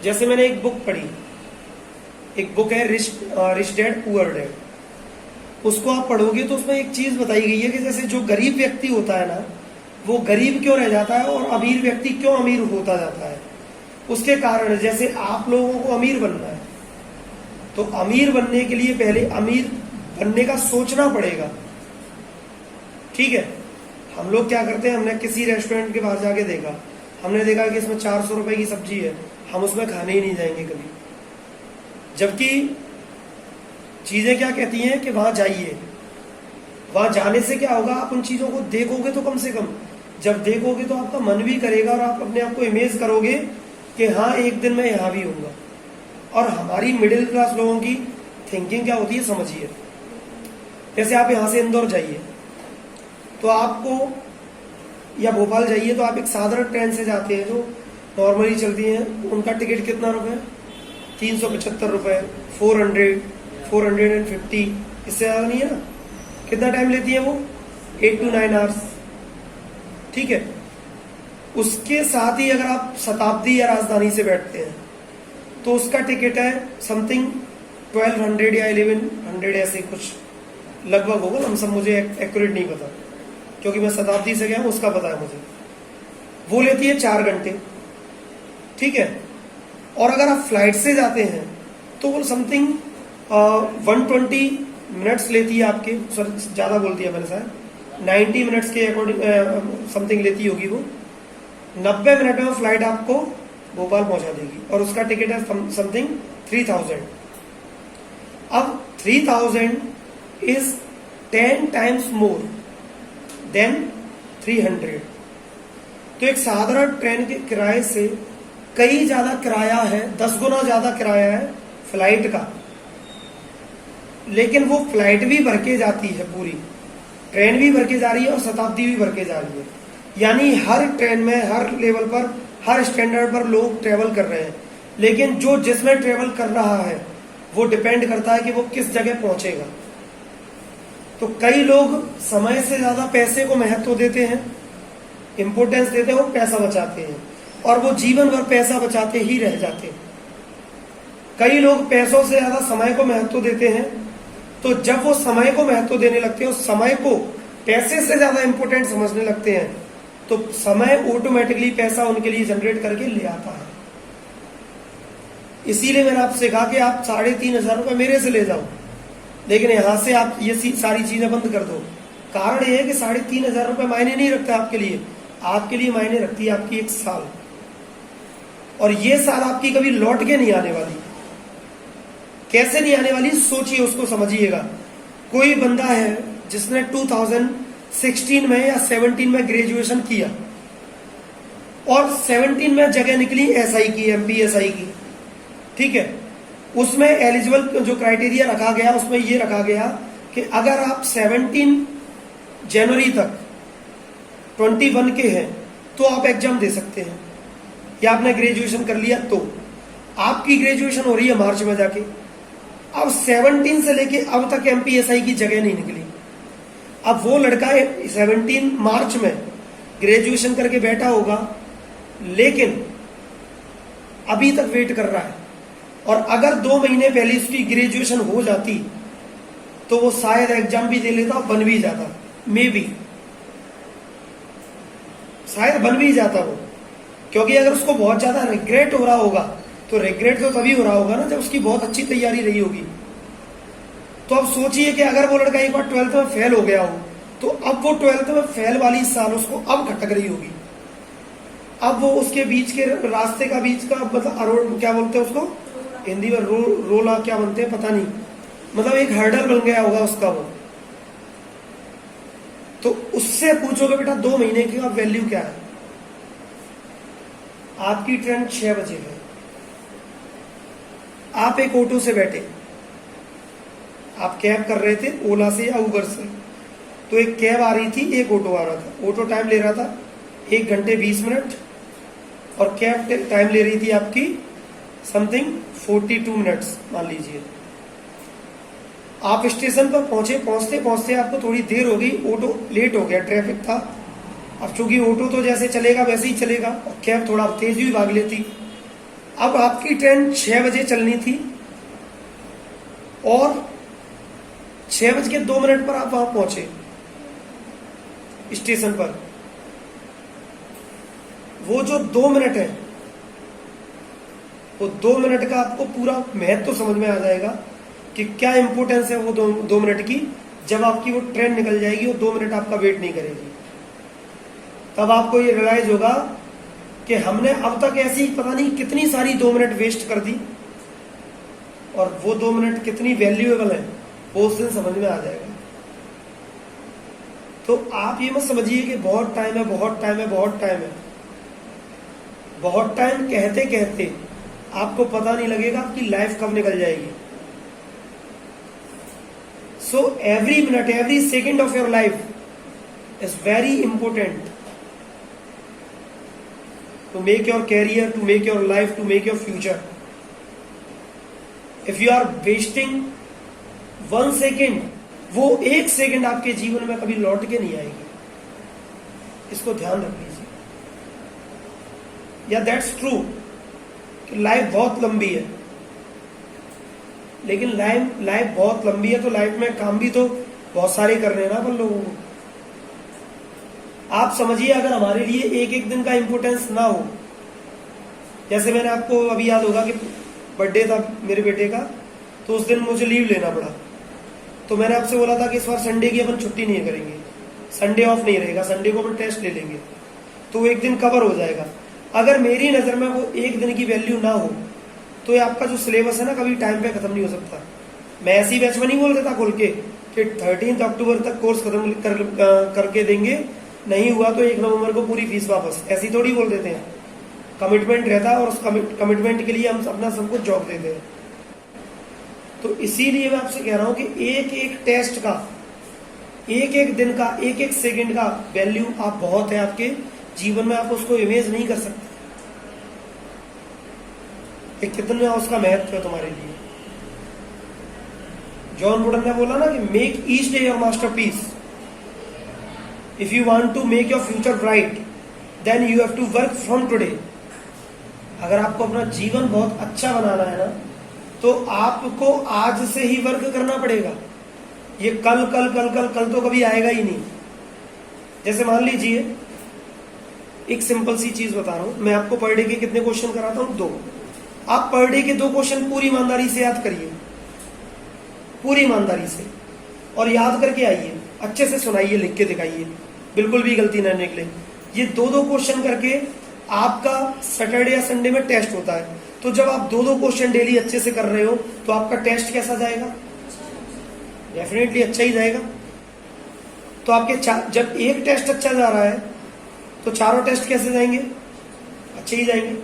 जैसे मैंने एक बुक पढ़ी, एक बुक है रिच डैड पुअर डैड, उसको आप पढ़ोगे तो उसमें एक चीज बताई गई है कि जैसे जो गरीब व्यक्ति होता है ना, वो गरीब क्यों रह जाता है और अमीर व्यक्ति क्यों अमीर होता जाता है। उसके कारण जैसे आप लोगों को अमीर बनना है तो अमीर बनने के लिए पहले अमीर बनने का सोचना पड़ेगा, ठीक है। हम लोग क्या करते हैं, हमने किसी रेस्टोरेंट के बाहर जाके देखा, हमने देखा कि इसमें 400 रुपए की सब्जी है, हम उसमें खाने ही नहीं जाएंगे कभी। जबकि चीजें क्या कहती हैं कि वहां जाइए, वहां जाने से क्या होगा, आप उन चीजों को देखोगे तो कम से कम जब देखोगे तो आपका मन भी करेगा और आप अपने आप को इमेज करोगे कि हाँ एक दिन मैं यहां भी होऊंगा। और हमारी मिडिल क्लास लोगों की थिंकिंग क्या होती है समझिए, जैसे आप यहां से इंदौर जाइए तो आपको, या भोपाल जाइए तो आप एक साधारण ट्रेन से जाते हैं जो नॉर्मली चलती हैं, उनका टिकट कितना रुपए, 375 रुपए, 450, इससे ज्यादा नहीं है ना। कितना टाइम लेती है वो, 8 to 9 आवर्स, ठीक है। उसके साथ ही अगर आप शताब्दी या राजधानी से बैठते हैं तो उसका टिकट है समथिंग 1200 या 1100 ऐसे कुछ लगभग होगा, हम सब मुझे एक्यूरेट नहीं पता क्योंकि मैं शताब्दी से गया हूं, उसका पता है मुझे। वो लेती है 4 घंटे, ठीक है। और अगर आप फ्लाइट से जाते हैं तो वो समथिंग 120 मिनट्स लेती है आपके, सॉरी ज्यादा बोल दिया मैंने शायद, 90 मिनट्स के अकॉर्डिंग समथिंग लेती होगी वो। 90 मिनट में फ्लाइट आपको भोपाल पहुंचा देगी और उसका टिकट है समथिंग 3000। अब 3000 इज 10 टाइम्स मोर देन 300। तो एक साधारण ट्रेन के किराए से कई ज्यादा किराया है, 10 गुना ज्यादा किराया है फ्लाइट का। लेकिन वो फ्लाइट भी भर के जाती है, पूरी ट्रेन भी भर के जा रही है और शताब्दी भी भर के जा रही है। यानी हर ट्रेन में, हर लेवल पर, हर स्टैंडर्ड पर लोग ट्रेवल कर रहे हैं। लेकिन जो जिसमें ट्रेवल कर रहा है वो डिपेंड करता है कि वो किस जगह पहुंचेगा। तो कई लोग समय से ज्यादा पैसे को महत्व देते हैं, इंपोर्टेंस देते हैं, वो पैसा बचाते हैं और वो जीवन भर पैसा बचाते ही रह जाते हैं। कई लोग पैसों से ज्यादा समय को महत्व देते हैं, तो जब वो समय को महत्व देने लगते हैं, उस समय को पैसे से ज्यादा इंपोर्टेंट समझने लगते हैं, तो समय ऑटोमेटिकली पैसा उनके लिए जनरेट करके ले आता है। इसीलिए मैंने आपसे कहा कि आप 3500 रुपए मेरे से ले जाओ, लेकिन यहां से आप ये सारी चीजें बंद कर दो। कारण यह है कि 3500 रुपए मायने नहीं रखता आपके लिए, आपके लिए मायने रखती है आपकी 1 साल। और ये साल आपकी कभी लौट के नहीं आने वाली। कैसे नहीं आने वाली सोचिए, उसको समझिएगा। कोई बंदा है जिसने 2016 में या 17 में ग्रेजुएशन किया और 17 में जगह निकली एसआई की, एमपीएसआई की, ठीक है। उसमें एलिजिबल जो क्राइटेरिया रखा गया, उसमें ये रखा गया कि अगर आप 17 जनवरी तक 21 के हैं तो आप एग्जाम दे सकते हैं, या आपने ग्रेजुएशन कर लिया तो। आपकी ग्रेजुएशन हो रही है मार्च में जाके, अब 17 से लेके अब तक एमपीएसआई की जगह नहीं निकली। अब वो लड़का 17 मार्च में ग्रेजुएशन करके बैठा होगा, लेकिन अभी तक वेट कर रहा है। और अगर 2 महीने पहले उसकी ग्रेजुएशन हो जाती तो वो शायद एग्जाम भी दे लेता, बन भी जाता, मे बी शायद बन भी जाता वो। क्योंकि अगर उसको बहुत ज्यादा रिग्रेट हो रहा होगा, तो रिग्रेट तो तभी हो रहा होगा ना जब उसकी बहुत अच्छी तैयारी रही होगी। तो अब सोचिए कि अगर वो लड़का एक बार 12th में फेल हो गया हो, तो अब वो 12th में फेल वाली साल उसको अब खटक रही होगी। अब वो उसके बीच के रास्ते का, बीच का मतलब क्या बोलते हैं उसको हिंदी में, रोला क्या बनते हैं पता नहीं, मतलब एक हर्डल बन गया होगा उसका वो। तो उससे पूछोगे बेटा 2 महीने की वैल्यू क्या है। आपकी ट्रेन 6 बजे है, आप एक ऑटो से बैठे, आप कैब कर रहे थे ओला से या उबर से, तो एक कैब आ रही थी, एक ऑटो आ रहा था। ऑटो टाइम ले रहा था 1 घंटे 20 मिनट और कैब टाइम ले रही थी आपकी समथिंग 42 मिनट्स मान लीजिए। आप स्टेशन पर पहुंचे, पहुंचते पहुंचते आपको थोड़ी देर हो गई, ऑटो लेट हो गया, ट्रैफिक था। अब चूंकि ऑटो तो जैसे चलेगा वैसे ही चलेगा और कैब थोड़ा तेज भी भाग लेती। अब आपकी ट्रेन 6 बजे चलनी थी और 6:02 पर आप वहां पहुंचे स्टेशन पर। वो जो 2 मिनट है, वो 2 मिनट का आपको पूरा महत्व तो समझ में आ जाएगा कि क्या इंपोर्टेंस है वो 2 मिनट की। जब आपकी वो ट्रेन निकल जाएगी, वो 2 मिनट आपका वेट नहीं करेगी, तब आपको ये रियलाइज होगा कि हमने अब तक ऐसी पता नहीं कितनी सारी 2 मिनट वेस्ट कर दी, और वो 2 मिनट कितनी वैल्यूएबल है वो उस दिन समझ में आ जाएगा। तो आप ये मत समझिए कि बहुत टाइम है, बहुत टाइम है, बहुत टाइम है। बहुत टाइम कहते कहते आपको पता नहीं लगेगा आपकी लाइफ कब निकल जाएगी। So every minute, every second of your life is very important to make your career, to make your life, to make your future. If you are wasting 1 second, वो 1 सेकेंड आपके जीवन में कभी लौट के नहीं आएगी। इसको ध्यान रख लीजिए। या दैट्स ट्रू कि लाइफ बहुत लंबी है, लेकिन लाइफ बहुत लंबी है तो लाइफ में काम भी तो बहुत सारे करने हैं ना अपन लोगों को। आप समझिए, अगर हमारे लिए एक एक दिन का इंपोर्टेंस ना हो, जैसे मैंने आपको अभी याद होगा कि बर्थडे था मेरे बेटे का, तो उस दिन मुझे लीव लेना पड़ा। तो मैंने आपसे बोला था कि इस बार संडे की अपन छुट्टी नहीं करेंगे, संडे ऑफ नहीं रहेगा, संडे को अपन टेस्ट ले लेंगे, तो एक दिन कवर हो जाएगा। अगर मेरी नजर में वो एक दिन की वैल्यू ना हो, तो ये आपका जो सिलेबस है ना, कभी टाइम पे खत्म नहीं हो सकता। मैं ऐसी बैच में नहीं बोल देता खोल के कि 13 अक्टूबर तक कोर्स खत्म करके देंगे, नहीं हुआ तो 1 नवंबर को पूरी फीस वापस, ऐसी थोड़ी बोल देते हैं। कमिटमेंट रहता है और उस कमिटमेंट के लिए हम अपना सब कुछ जॉब देते हैं। तो इसीलिए मैं आपसे कह रहा हूं कि एक एक टेस्ट का, एक एक दिन का, एक एक सेकंड का वैल्यू आप बहुत है आपके जीवन में, आप उसको इमेज नहीं कर सकते कि कितना उसका महत्व है तुम्हारे लिए। जॉन वुडन ने बोला ना कि make each day your masterpiece. If you want to make your future bright, then you have to work from today. अगर आपको अपना जीवन बहुत अच्छा बनाना है ना, तो आपको आज से ही वर्क करना पड़ेगा। ये कल कल कल कल कल तो कभी आएगा ही नहीं। जैसे मान लीजिए, एक सिंपल सी चीज बता रहा हूं मैं आपको। पर डे के कितने क्वेश्चन कराता हूं? 2। आप पर डे के 2 क्वेश्चन पूरी ईमानदारी से याद करिए, पूरी ईमानदारी से, और याद करके आइए, अच्छे से सुनाइए, लिख के दिखाइए, बिल्कुल भी गलती ना निकले। ये 2-2 क्वेश्चन करके आपका सैटरडे या संडे में टेस्ट होता है। तो जब आप 2-2 क्वेश्चन डेली अच्छे से कर रहे हो, तो आपका टेस्ट कैसा जाएगा? डेफिनेटली अच्छा ही जाएगा। तो आपके जब एक टेस्ट अच्छा जा रहा है, तो चारों टेस्ट कैसे जाएंगे? अच्छे ही जाएंगे।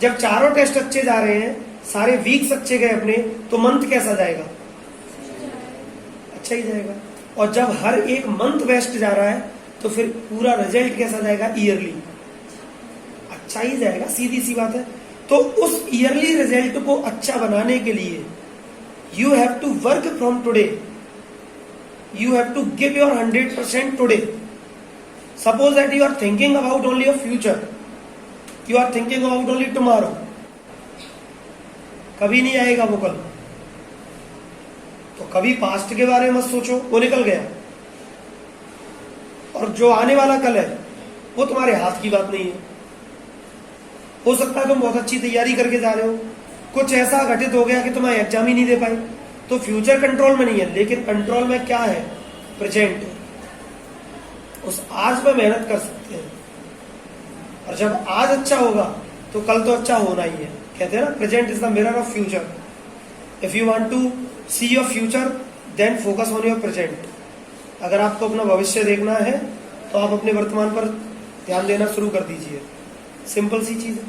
जब चारों टेस्ट अच्छे जा रहे हैं, सारे वीक्स अच्छे गए अपने, तो मंथ कैसा जाएगा? अच्छा ही जाएगा। और जब हर एक मंथ वेस्ट जा रहा है, तो फिर पूरा रिजल्ट कैसा जाएगा? ईयरली अच्छा ही जाएगा, सीधी सी बात है। तो उस ईयरली रिजल्ट को अच्छा बनाने के लिए you have to work from today, you have to give your 100% today. Suppose that you are thinking about only your future, you are thinking about only tomorrow, कभी नहीं आएगा वो कल। तो कभी पास्ट के बारे में मत सोचो, वो निकल गया। और जो आने वाला कल है, वो तुम्हारे हाथ की बात नहीं है। हो सकता है तुम बहुत अच्छी तैयारी करके जा रहे हो, कुछ ऐसा घटित हो गया कि तुम एग्जाम ही नहीं दे पाए, तो फ्यूचर कंट्रोल में नहीं है। लेकिन कंट्रोल में क्या है? प्रेजेंट। उस आज में मेहनत कर सकते हैं, और जब आज अच्छा होगा तो कल तो अच्छा होना ही है। कहते हैं ना, present is the mirror of future. If you want to see your future, then focus on your present. अगर आपको अपना भविष्य देखना है, तो आप अपने वर्तमान पर ध्यान देना शुरू कर दीजिए। सिंपल सी चीज है।